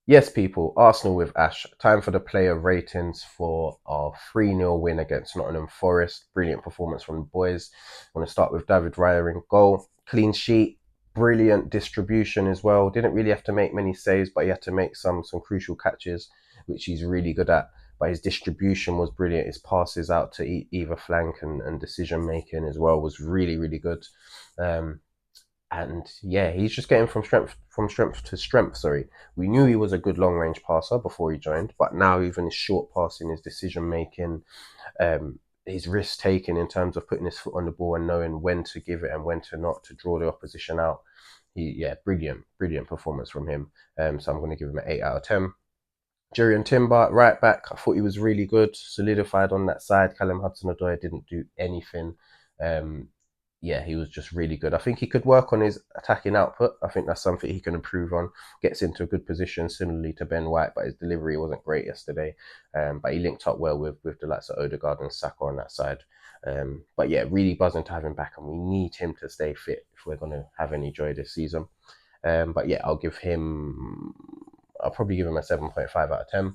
Yes, people, Arsenal with Ash. Time for the player ratings for our 3-0 win against Nottingham Forest. Brilliant performance from the boys. I want to start with David Raya in goal. Clean sheet, brilliant distribution as well. Didn't really have to make many saves, but he had to make some crucial catches, which he's really good at. But his distribution was brilliant. His passes out to either flank and decision making as well was really, really good. Um, and yeah, he's just getting from strength to strength. Sorry, we knew he was a good long range passer before he joined, but now even his short passing, his decision making, his risk taking in terms of putting his foot on the ball and knowing when to give it and when to not to draw the opposition out. Yeah, brilliant performance from him. So I'm going to give him an 8 out of 10. Jurriën Timber, right back. I thought he was really good, solidified on that side. Callum Hudson-Odoi didn't do anything. Um, yeah, he was just really good. I think he could work on his attacking output. I think that's something he can improve on. Gets into a good position, similarly to Ben White, but his delivery wasn't great yesterday. But he linked up well with the likes of Odegaard and Saka on that side. But yeah, really buzzing to have him back, and we need him to stay fit if we're going to have any joy this season. But yeah, I'll probably give him a 7.5 out of 10.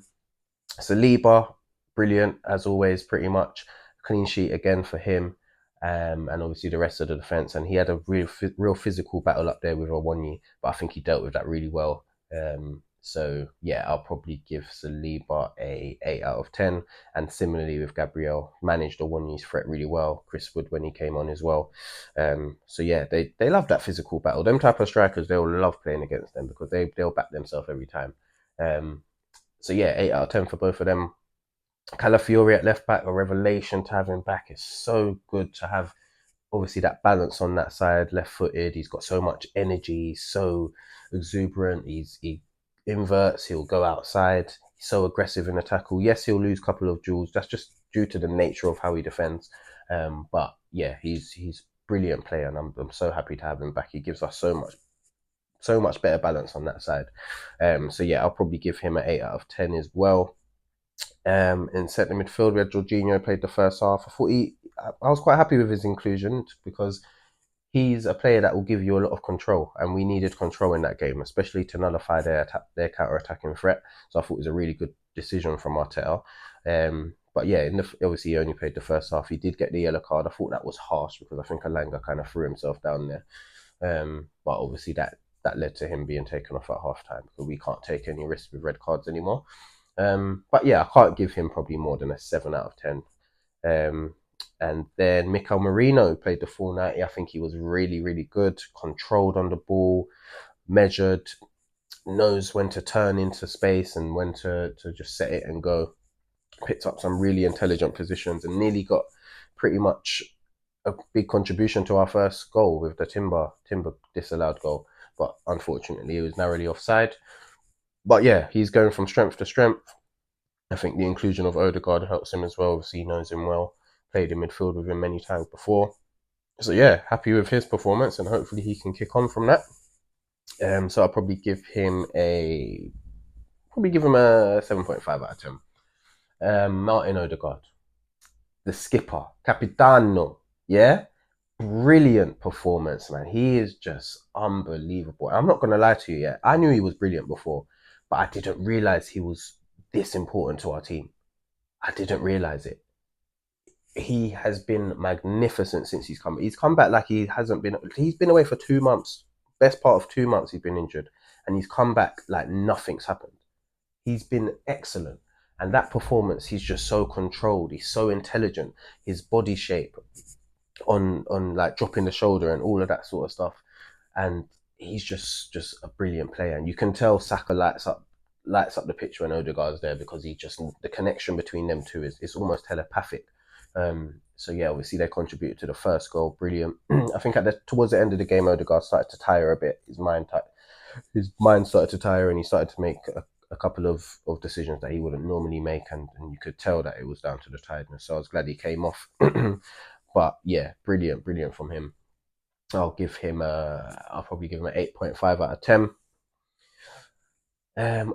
Saliba, brilliant as always, pretty much. Clean sheet again for him. And obviously the rest of the defence. And he had a real physical battle up there with Awoniyi, but I think he dealt with that really well. So yeah, I'll probably give Saliba a 8 out of 10. And similarly with Gabriel, managed Awoniyi's threat really well. Chris Wood when he came on as well. So yeah, they love that physical battle. Them type of strikers, they'll love playing against them because they'll back themselves every time. Um, so yeah, 8 out of 10 for both of them. Calafiori at left back, a revelation to have him back. It's so good to have obviously that balance on that side, left footed. He's got so much energy, he's so exuberant. He inverts, he'll go outside. He's so aggressive in the tackle. Yes, he'll lose a couple of duels. That's just due to the nature of how he defends. But yeah, he's brilliant player, and I'm so happy to have him back. He gives us so much better balance on that side. So yeah, I'll probably give him an 8 out of 10 as well. In centre midfield, we had Jorginho played the first half. I was quite happy with his inclusion because he's a player that will give you a lot of control, and we needed control in that game, especially to nullify their counter attacking threat. So I thought it was a really good decision from Arteta. But yeah, obviously he only played the first half. He did get the yellow card. I thought that was harsh because I think Alanga kind of threw himself down there. But obviously that led to him being taken off at half time because we can't take any risks with red cards anymore. But yeah, I can't give him probably more than a 7 out of 10. Um, and then Mikel Merino played the full 90. I think he was really, really good, controlled on the ball, measured, knows when to turn into space and when to just set it and go. Picked up some really intelligent positions and nearly got pretty much a big contribution to our first goal with the Timber disallowed goal. But unfortunately, it was narrowly offside. But yeah, he's going from strength to strength. I think the inclusion of Odegaard helps him as well. Obviously, he knows him well, played in midfield with him many times before. So yeah, happy with his performance, and hopefully he can kick on from that. So I'll probably give him a 7.5 out of 10. Martin Odegaard, the skipper, Capitano, yeah, brilliant performance, man. He is just unbelievable. I'm not gonna lie to you, yeah, I knew he was brilliant before, but I didn't realize he was this important to our team. I didn't realize it. He has been magnificent since he's come. He's come back like he hasn't been. He's been away for 2 months. Best part of 2 months he's been injured, and he's come back like nothing's happened. He's been excellent, and that performance, he's just so controlled. He's so intelligent. His body shape on like dropping the shoulder and all of that sort of stuff, and he's just a brilliant player. And you can tell Saka lights up the pitch when Odegaard's there because he just the connection between them two is almost telepathic. So yeah, obviously they contributed to the first goal. Brilliant. I think towards the end of the game, Odegaard started to tire a bit. His mind started to tire, and he started to make a couple of decisions that he wouldn't normally make, and you could tell that it was down to the tiredness. So I was glad he came off. But yeah, brilliant from him. I'll probably give him an 8.5 out of 10.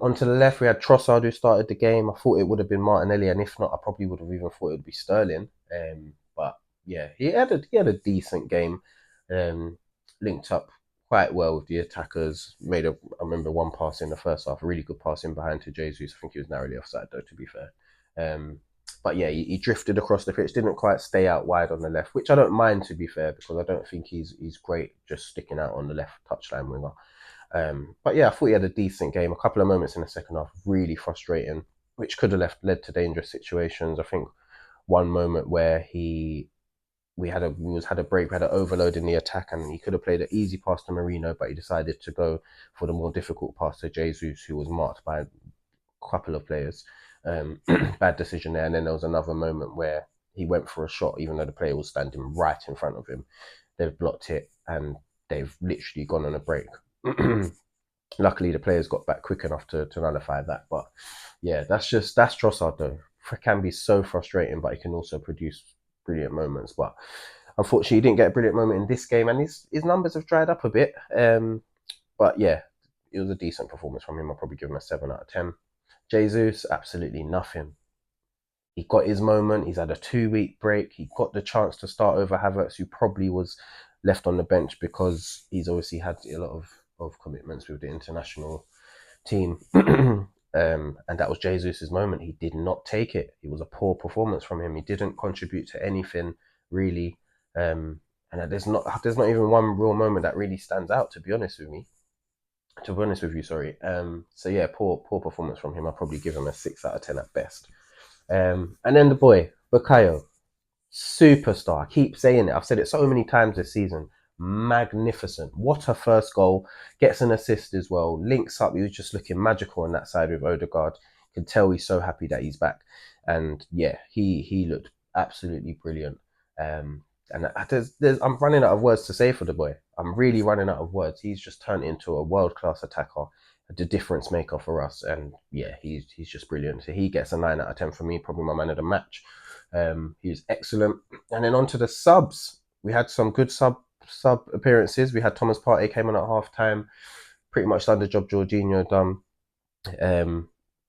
Onto the left, we had Trossard who started the game. I thought it would have been Martinelli, and if not, I probably would have even thought it would be Sterling. But yeah, he had a decent game. Linked up quite well with the attackers. I remember one pass in the first half, a really good pass in behind to Jesus. I think he was narrowly offside though, to be fair. Um, but yeah, he drifted across the pitch, didn't quite stay out wide on the left, which I don't mind, to be fair, because I don't think he's great just sticking out on the left touchline winger. But yeah, I thought he had a decent game. A couple of moments in the second half, really frustrating, which could have led to dangerous situations. I think one moment where we had a break, we had an overload in the attack, and he could have played an easy pass to Marino, but he decided to go for the more difficult pass to Jesus, who was marked by a couple of players. Bad decision there. And then there was another moment where he went for a shot, even though the player was standing right in front of him. They've blocked it, and they've literally gone on a break. Luckily, the players got back quick enough to nullify that. But yeah, that's Trossard though. It can be so frustrating, but he can also produce brilliant moments. But unfortunately, he didn't get a brilliant moment in this game, and his numbers have dried up a bit. But yeah, it was a decent performance from him. I'll probably give him a 7 out of 10. Jesus, absolutely nothing. He got his moment. He's had a 2 week break. He got the chance to start over Havertz, who probably was left on the bench because he's obviously had a lot of commitments with the international team. And that was Jesus's moment. He did not take it. It was a poor performance from him. He didn't contribute to anything really. And there's not even one real moment that really stands out, to be honest with me. To be honest with you, sorry. So yeah, poor performance from him. I'll probably give him a 6 out of 10 at best. And then the boy, Bukayo, superstar. I keep saying it. I've said it so many times this season. Magnificent. What a first goal. Gets an assist as well. Links up. He was just looking magical on that side with Odegaard. Can tell he's so happy that he's back. And yeah, he looked absolutely brilliant. And I'm running out of words to say for the boy. I'm really running out of words. He's just turned into a world class attacker, the difference maker for us. And yeah, he's just brilliant. So he gets a 9 out of 10 for me, probably my man of the match. He was excellent. And then on to the subs. We had some good sub appearances. We had Thomas Partey came on at half time, pretty much done the job Jorginho done,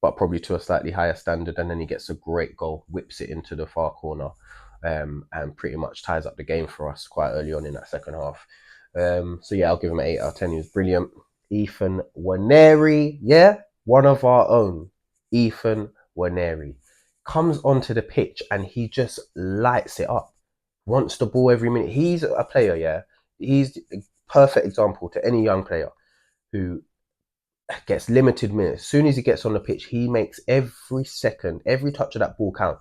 but probably to a slightly higher standard. And then he gets a great goal, whips it into the far corner, and pretty much ties up the game for us quite early on in that second half. So yeah, I'll give him an 8 out of 10. He was brilliant. Ethan Waneri, yeah, one of our own. Ethan Waneri comes onto the pitch and he just lights it up. Wants the ball every minute. He's a player, yeah. He's a perfect example to any young player who gets limited minutes. As soon as he gets on the pitch, he makes every second, every touch of that ball count.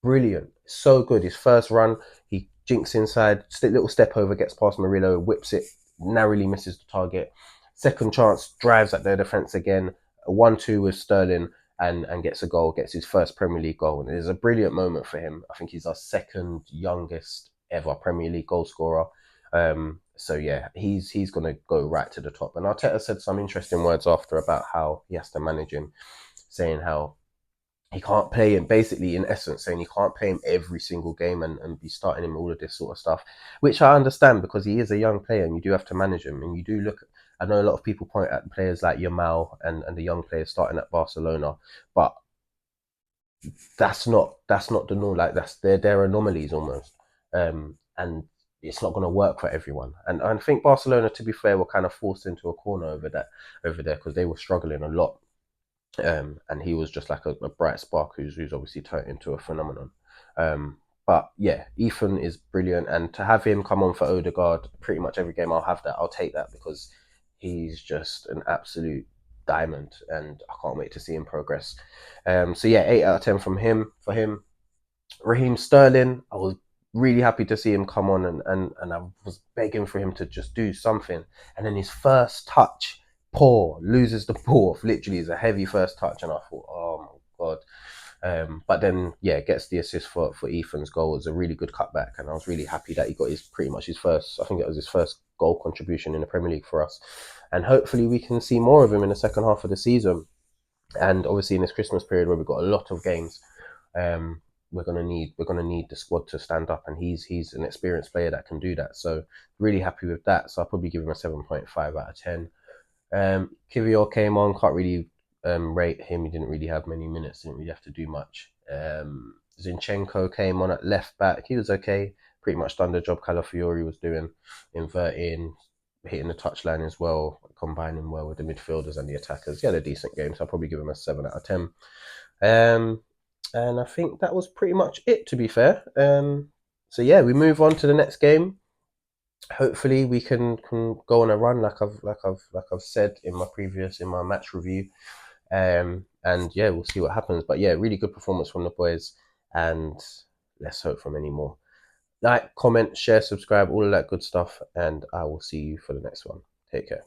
Brilliant. So good. His first run, he jinks inside, little step over, gets past Murillo, whips it, narrowly misses the target. Second chance, drives at their defence again. A 1-2 with Sterling and gets a goal, gets his first Premier League goal. And it is a brilliant moment for him. I think he's our second youngest ever Premier League goal scorer. So yeah, he's going to go right to the top. And Arteta said some interesting words after about how he has to manage him, saying how he can't play him, basically in essence saying he can't play him every single game and be starting him all of this sort of stuff, which I understand because he is a young player and you do have to manage him. And you do look, I know a lot of people point at players like Yamal and the young players starting at Barcelona, but that's not the norm. Like they're anomalies almost, and it's not going to work for everyone. And I think Barcelona, to be fair, were kind of forced into a corner over there because they were struggling a lot. And he was just like a bright spark who's obviously turned into a phenomenon. But yeah, Ethan is brilliant, and to have him come on for Odegaard pretty much every game, I'll have that. I'll take that because he's just an absolute diamond, and I can't wait to see him progress. So yeah, 8 out of 10 from him for him. Raheem Sterling, I was really happy to see him come on, and I was begging for him to just do something. And then his first touch, poor, loses the ball. Literally, is a heavy first touch, and I thought, oh my god. But then, yeah, gets the assist for Ethan's goal. It was a really good cutback, and I was really happy that he got pretty much his first. I think it was his first goal contribution in the Premier League for us, and hopefully we can see more of him in the second half of the season. And obviously in this Christmas period where we've got a lot of games, um, we're gonna need the squad to stand up, and he's an experienced player that can do that. So really happy with that. So I'll probably give him a 7.5 out of 10. Kivior came on, can't really rate him. He didn't really have many minutes, didn't really have to do much. Zinchenko came on at left back. He was okay, pretty much done the job Calafiori was doing, inverting, hitting the touchline as well, combining well with the midfielders and the attackers. He had a decent game, so I'll probably give him a 7 out of 10. And I think that was pretty much it, to be fair. So yeah, we move on to the next game. Hopefully, we can go on a run, like I've said in my match review. And yeah, we'll see what happens. But yeah, really good performance from the boys, and let's hope for many more. Like, comment, share, subscribe, all of that good stuff, and I will see you for the next one. Take care.